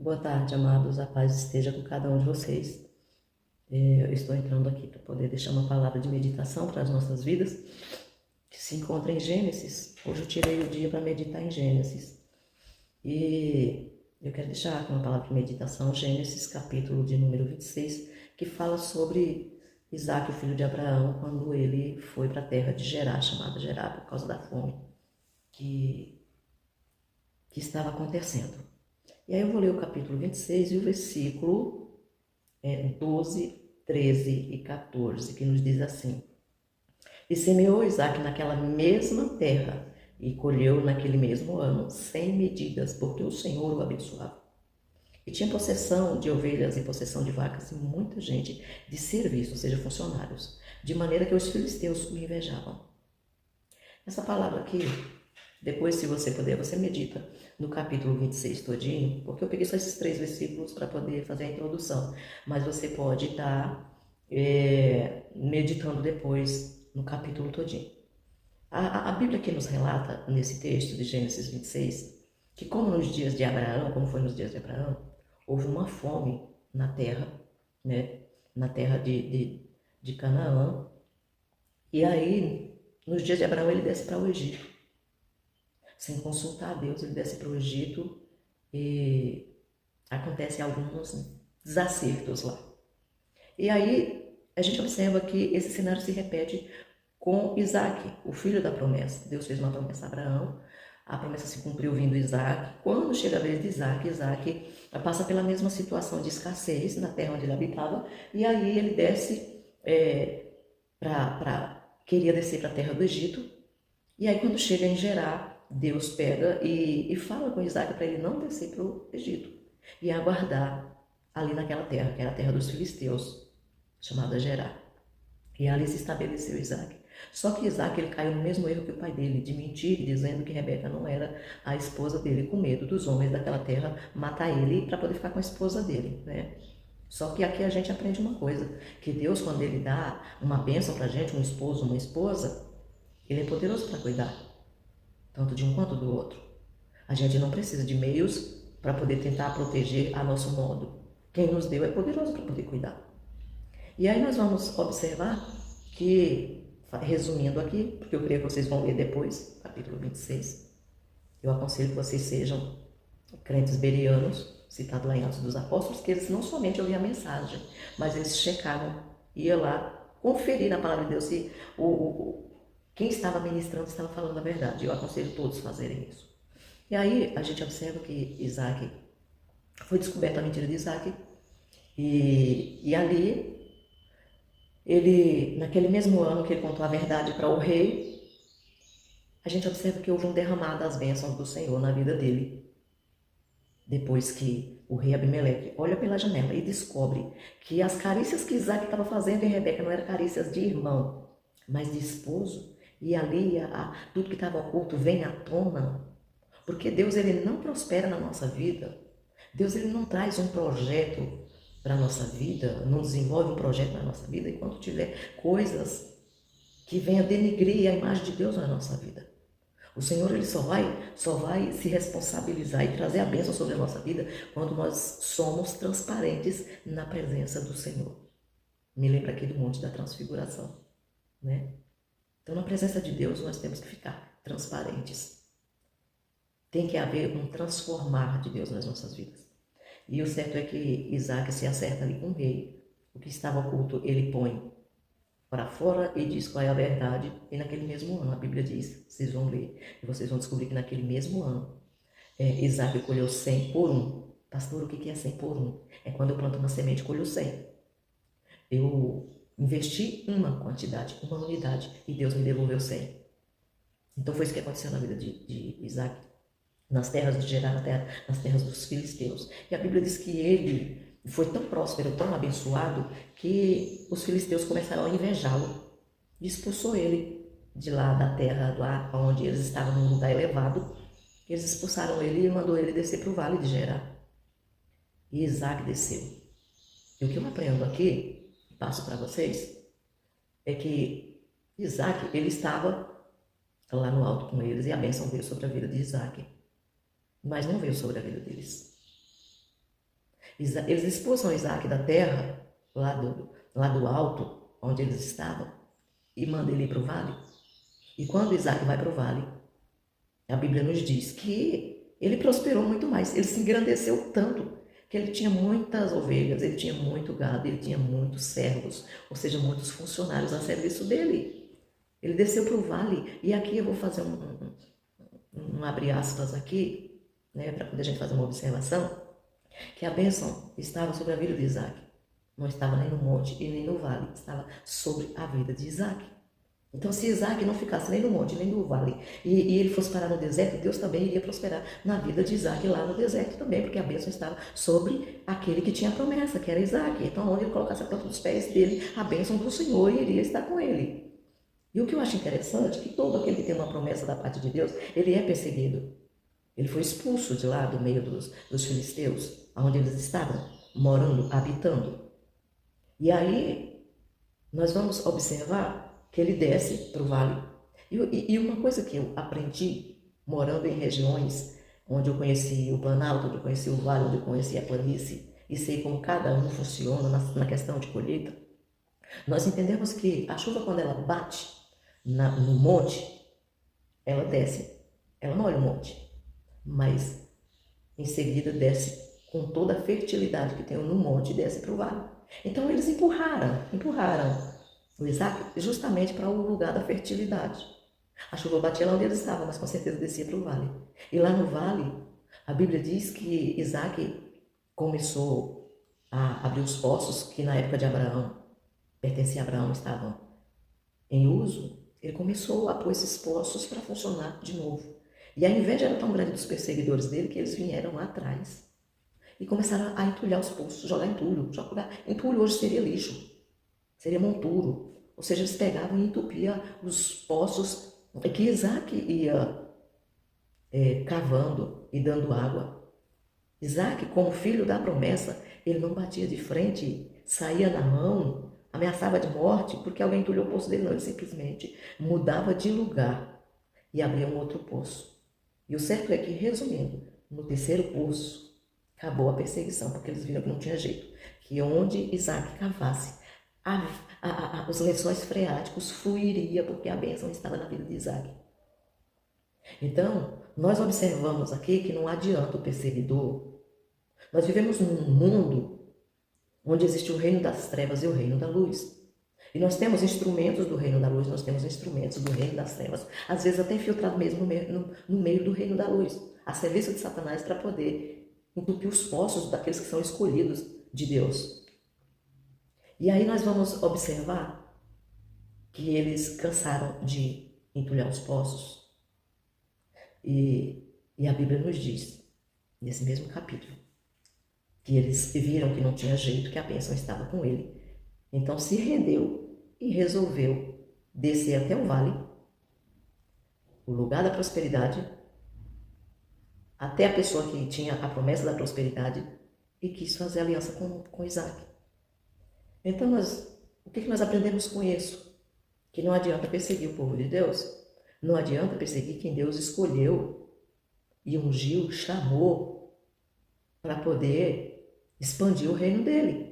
Boa tarde, amados. A paz esteja com cada um de vocês. Eu estou entrando aqui para poder deixar uma palavra de meditação para as nossas vidas, que se encontra em Gênesis. Hoje eu tirei o dia para meditar em Gênesis. E eu quero deixar aqui uma palavra de meditação, Gênesis, capítulo de número 26, que fala sobre Isaac, o filho de Abraão, quando ele foi para a terra de Gerar, chamada Gerar, por causa da fome que, que estava acontecendo. E aí eu vou ler o capítulo 26 e o versículo 12, 13 e 14, que nos diz assim: E semeou Isaac naquela mesma terra, e colheu naquele mesmo ano 100 medidas, porque o Senhor o abençoava. E tinha possessão de ovelhas e possessão de vacas, e muita gente de serviço, ou seja, funcionários, de maneira que os filisteus o invejavam. Essa palavra aqui, depois, se você puder, você medita no capítulo 26 todinho, porque eu peguei só esses 3 versículos para poder fazer a introdução, mas você pode estar meditando depois no capítulo todinho. A Bíblia aqui nos relata, nesse texto de Gênesis 26, que como nos dias de Abraão, como foi nos dias de Abraão, houve uma fome na terra, né? Na terra de Canaã, e aí, nos dias de Abraão, ele desce para o Egito. Sem consultar a Deus, ele desce para o Egito e acontecem alguns desacertos lá. E aí a gente observa que esse cenário se repete com Isaac, o filho da promessa. Deus fez uma promessa a Abraão, a promessa se cumpriu vindo Isaac. Quando chega a vez de Isaac, Isaac passa pela mesma situação de escassez na terra onde ele habitava, e aí ele desce queria descer para a terra do Egito, e aí quando chega em Gerar, Deus pega e fala com Isaac para ele não descer para o Egito e aguardar ali naquela terra, que era a terra dos filisteus, chamada Gerar. E ali se estabeleceu Isaac. Só que Isaac ele caiu no mesmo erro que o pai dele, de mentir, dizendo que Rebeca não era a esposa dele, com medo dos homens daquela terra matar ele para poder ficar com a esposa dele, né? Só que aqui a gente aprende uma coisa, que Deus, quando ele dá uma bênção para a gente, um esposo, uma esposa, ele é poderoso para cuidar, tanto de um quanto do outro. A gente não precisa de meios para poder tentar proteger a nosso modo. Quem nos deu é poderoso para poder cuidar. E aí nós vamos observar que, resumindo aqui, porque eu creio que vocês vão ler depois, capítulo 26, eu aconselho que vocês sejam crentes bereanos, citado lá em Atos dos Apóstolos, que eles não somente ouviam a mensagem, mas eles checavam, ia lá, conferir na palavra de Deus se quem estava ministrando estava falando a verdade. Eu aconselho todos a fazerem isso. E aí a gente observa que Isaac, foi descoberta a mentira de Isaac, e ali, ele, naquele mesmo ano que ele contou a verdade para o rei, a gente observa que houve um derramar das bênçãos do Senhor na vida dele. Depois que o rei Abimeleque olha pela janela e descobre que as carícias que Isaac estava fazendo em Rebeca não eram carícias de irmão, mas de esposo, e ali tudo que estava oculto vem à tona, porque Deus ele não prospera na nossa vida. Deus ele não traz um projeto para a nossa vida, não desenvolve um projeto na nossa vida enquanto tiver coisas que venham denigrir a imagem de Deus na nossa vida. O Senhor ele só vai se responsabilizar e trazer a bênção sobre a nossa vida quando nós somos transparentes na presença do Senhor. Me lembra aqui do Monte da Transfiguração, né? Então, na presença de Deus, nós temos que ficar transparentes. Tem que haver um transformar de Deus nas nossas vidas. E o certo é que Isaac se acerta ali com o rei. O que estava oculto, ele põe para fora e diz qual é a verdade. E naquele mesmo ano, a Bíblia diz, vocês vão ler, e vocês vão descobrir que naquele mesmo ano, Isaac colheu 100 por um. Pastor, o que é 100 por um? É quando eu planto uma semente e colho 100. Eu investi uma quantidade, uma unidade, e Deus me devolveu 100. Então foi isso que aconteceu na vida de Isaac, nas terras de Gerar, nas terras dos filisteus. E a Bíblia diz que ele foi tão próspero, tão abençoado, que os filisteus começaram a invejá-lo. E expulsou ele de lá da terra, lá onde eles estavam num lugar elevado. Eles expulsaram ele e mandou ele descer para o vale de Gerar. E Isaac desceu. E o que eu aprendo aqui, passo para vocês, é que Isaac, ele estava lá no alto com eles e a bênção veio sobre a vida de Isaac. Mas não veio sobre a vida deles. Eles expulsam Isaac da terra, lá do alto, onde eles estavam, e mandam ele ir para o vale. E quando Isaac vai para o vale, a Bíblia nos diz que ele prosperou muito mais, ele se engrandeceu tanto, que ele tinha muitas ovelhas, ele tinha muito gado, ele tinha muitos servos, ou seja, muitos funcionários a serviço dele. Ele desceu para o vale, e aqui eu vou fazer um abre aspas aqui, né, para poder a gente fazer uma observação, que a bênção estava sobre a vida de Isaac. Não estava nem no monte e nem no vale, estava sobre a vida de Isaac. Então, se Isaac não ficasse nem no monte, nem no vale, e ele fosse parar no deserto, Deus também iria prosperar na vida de Isaac lá no deserto também, porque a bênção estava sobre aquele que tinha a promessa, que era Isaac. Então, onde ele colocasse a planta dos pés dele, a bênção do Senhor iria estar com ele. E o que eu acho interessante é que todo aquele que tem uma promessa da parte de Deus, ele é perseguido. Ele foi expulso de lá, do meio dos filisteus, onde eles estavam, morando, habitando. E aí, nós vamos observar que ele desce para o vale. E uma coisa que eu aprendi, morando em regiões onde eu conheci o Planalto, onde eu conheci o vale, onde eu conheci a planície, e sei como cada um funciona na questão de colheita, nós entendemos que a chuva, quando ela bate no monte, ela desce. Ela não olha o monte, mas em seguida desce com toda a fertilidade que tem no monte e desce para o vale. Então eles empurraram o Isaac justamente para o lugar da fertilidade. A chuva batia lá onde eles estavam, mas com certeza descia para o vale. E lá no vale, a Bíblia diz que Isaac começou a abrir os poços que na época de Abraão, pertencia a Abraão, estavam em uso. Ele começou a pôr esses poços para funcionar de novo. E a inveja era tão grande dos perseguidores dele que eles vieram lá atrás e começaram a entulhar os poços, jogar entulho. Entulho hoje seria lixo, seria monturo. Ou seja, eles pegavam e entupiam os poços que Isaac ia cavando e dando água. Isaac, como filho da promessa, ele não batia de frente, saía na mão, ameaçava de morte porque alguém entulhou o poço dele. Não, ele simplesmente mudava de lugar e abria um outro poço. E o certo é que, resumindo, no terceiro poço, acabou a perseguição, porque eles viram que não tinha jeito. Que onde Isaac cavasse, os lençóis freáticos fluiria, porque a bênção estava na vida de Isaac. Então, nós observamos aqui que não adianta o perseguidor. Nós vivemos num mundo onde existe o reino das trevas e o reino da luz. E nós temos instrumentos do reino da luz, nós temos instrumentos do reino das trevas, às vezes até infiltrado mesmo no meio do reino da luz, a serviço de Satanás, para poder entupir os poços daqueles que são escolhidos de Deus. E aí nós vamos observar que eles cansaram de entulhar os poços. E a Bíblia nos diz, nesse mesmo capítulo, que eles viram que não tinha jeito, que a bênção estava com ele. Então se rendeu e resolveu descer até o vale, o lugar da prosperidade, até a pessoa que tinha a promessa da prosperidade, e quis fazer aliança com Isaac. Então o que nós aprendemos com isso? Que não adianta perseguir o povo de Deus, não adianta perseguir quem Deus escolheu e ungiu, chamou para poder expandir o reino dele.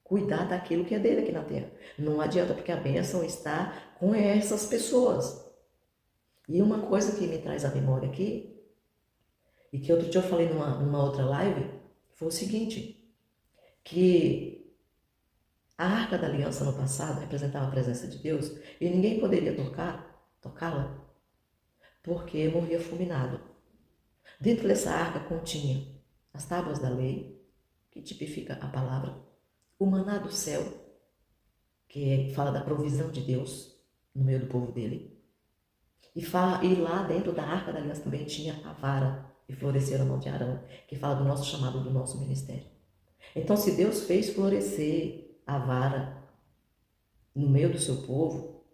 Cuidar daquilo que é dele aqui na terra. Não adianta, porque a bênção está com essas pessoas. E uma coisa que me traz à memória aqui, e que outro dia eu falei numa outra live, foi o seguinte, que a Arca da Aliança no passado representava a presença de Deus, e ninguém poderia tocá-la, porque morria fulminado. Dentro dessa arca continha as tábuas da lei, que tipifica a palavra, o maná do céu, que fala da provisão de Deus no meio do povo dele. E lá dentro da Arca da Aliança também tinha a vara que floresceu na mão de Arão, que fala do nosso chamado, do nosso ministério. Então, se Deus fez florescer a vara no meio do seu povo,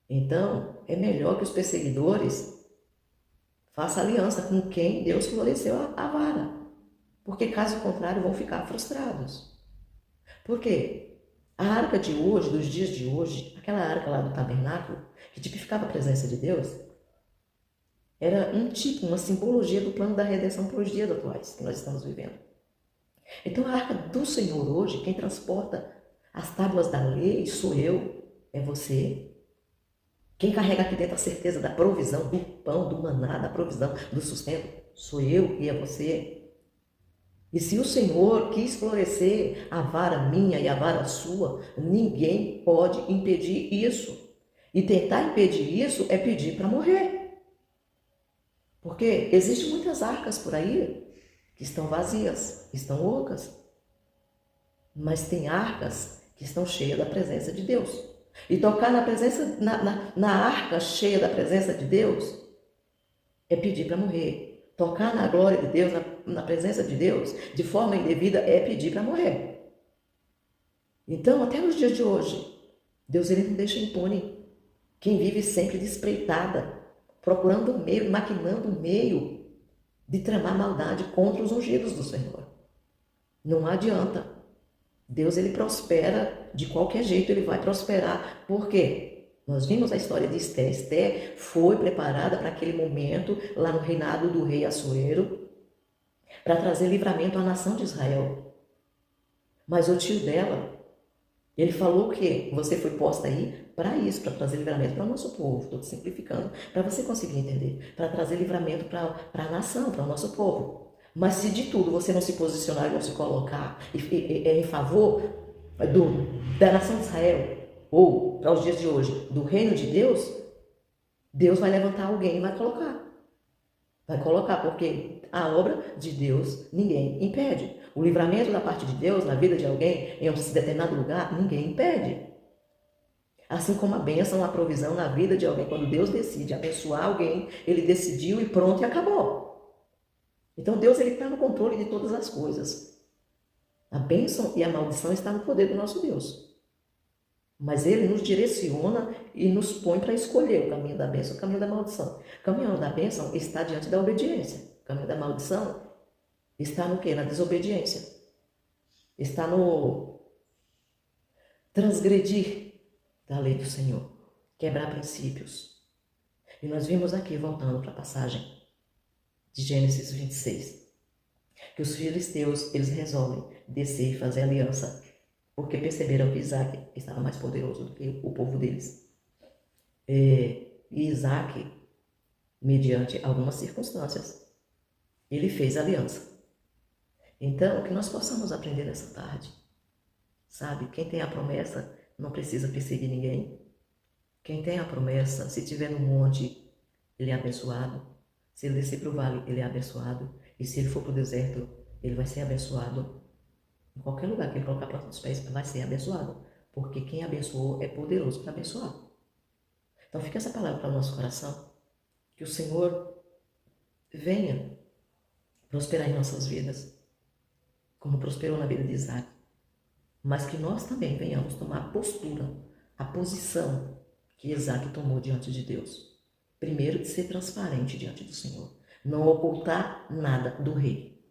então é melhor que os perseguidores façam aliança com quem Deus floresceu a vara, porque caso contrário vão ficar frustrados. Por quê? A arca de hoje, dos dias de hoje, aquela arca lá do tabernáculo, que tipificava a presença de Deus, era uma simbologia do plano da redenção para os dias atuais que nós estamos vivendo. Então a arca do Senhor hoje, quem transporta as tábuas da lei sou eu, é você. Quem carrega aqui dentro a certeza da provisão, do pão, do maná, da provisão, do sustento, sou eu e é você. E se o Senhor quis florescer a vara minha e a vara sua, ninguém pode impedir isso. E tentar impedir isso é pedir para morrer. Porque existem muitas arcas por aí que estão vazias, estão ocas. Mas tem arcas que estão cheias da presença de Deus. E tocar na presença, na arca cheia da presença de Deus é pedir para morrer. Tocar na glória de Deus, na presença de Deus, de forma indevida, é pedir para morrer. Então, até nos dias de hoje, Deus ele não deixa impune quem vive sempre de espreitada, procurando um meio, maquinando um meio de tramar maldade contra os ungidos do Senhor. Não adianta. Deus ele prospera de qualquer jeito, ele vai prosperar. Por quê? Nós vimos a história de Esté. Esté foi preparada para aquele momento, lá no reinado do rei Assuero, para trazer livramento à nação de Israel. Mas o tio dela, ele falou que você foi posta aí para isso, para trazer livramento para o nosso povo. Estou simplificando, para você conseguir entender. Para trazer livramento para a nação, para o nosso povo. Mas se de tudo você não se posicionar e não se colocar em favor da nação de Israel, ou, para os dias de hoje, do reino de Deus, Deus vai levantar alguém e vai colocar. Vai colocar, porque a obra de Deus ninguém impede. O livramento da parte de Deus na vida de alguém, em um determinado lugar, ninguém impede. Assim como a bênção, a provisão na vida de alguém, quando Deus decide abençoar alguém, ele decidiu e pronto e acabou. Então Deus está no controle de todas as coisas. A bênção e a maldição estão no poder do nosso Deus. Mas ele nos direciona e nos põe para escolher o caminho da bênção e o caminho da maldição. O caminho da bênção está diante da obediência. O caminho da maldição está no quê? Na desobediência. Está no transgredir da lei do Senhor. Quebrar princípios. E nós vimos aqui, voltando para a passagem de Gênesis 26, que os filisteus, eles resolvem descer e fazer aliança, porque perceberam que Isaac estava mais poderoso do que o povo deles. E Isaac, mediante algumas circunstâncias, ele fez aliança. Então, que nós possamos aprender nessa tarde, sabe? Quem tem a promessa não precisa perseguir ninguém. Quem tem a promessa, se estiver no monte, ele é abençoado. Se ele descer para o vale, ele é abençoado. E se ele for para o deserto, ele vai ser abençoado. Em qualquer lugar que ele colocar a planta dos pés, vai ser abençoado. Porque quem abençoou é poderoso para abençoar. Então fica essa palavra para o nosso coração. Que o Senhor venha prosperar em nossas vidas. Como prosperou na vida de Isaac. Mas que nós também venhamos tomar a postura, a posição que Isaac tomou diante de Deus. Primeiro, de ser transparente diante do Senhor. Não ocultar nada do rei.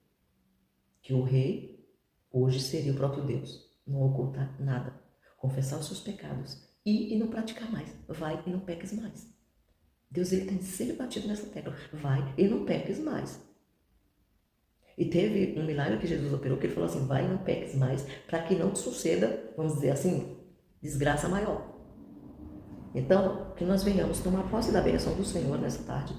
Que o rei hoje seria o próprio Deus. Não ocultar nada. Confessar os seus pecados. E não praticar mais. Vai e não peques mais. Deus ele tem sempre batido nessa tecla. Vai e não peques mais. E teve um milagre que Jesus operou, que ele falou assim, vai e não peques mais, para que não te suceda, vamos dizer assim, desgraça maior. Então, que nós venhamos tomar posse da bênção do Senhor nessa tarde.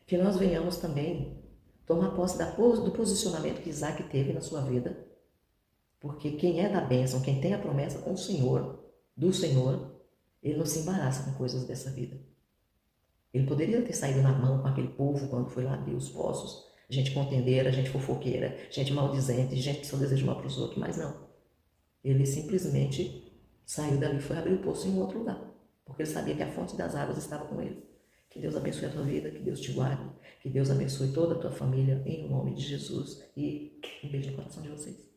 Que nós venhamos também tomar posse do posicionamento que Isaac teve na sua vida. Porque quem é da bênção, quem tem a promessa com o Senhor, do Senhor, ele não se embaraça com coisas dessa vida. Ele poderia ter saído na mão com aquele povo quando foi lá abrir os poços, gente contendeira, gente fofoqueira, gente maldizente, gente que só deseja mal para os outros, mas não. Ele simplesmente saiu dali e foi abrir o poço em outro lugar, porque ele sabia que a fonte das águas estava com ele. Que Deus abençoe a tua vida, que Deus te guarde, que Deus abençoe toda a tua família, em nome de Jesus. E um beijo no coração de vocês.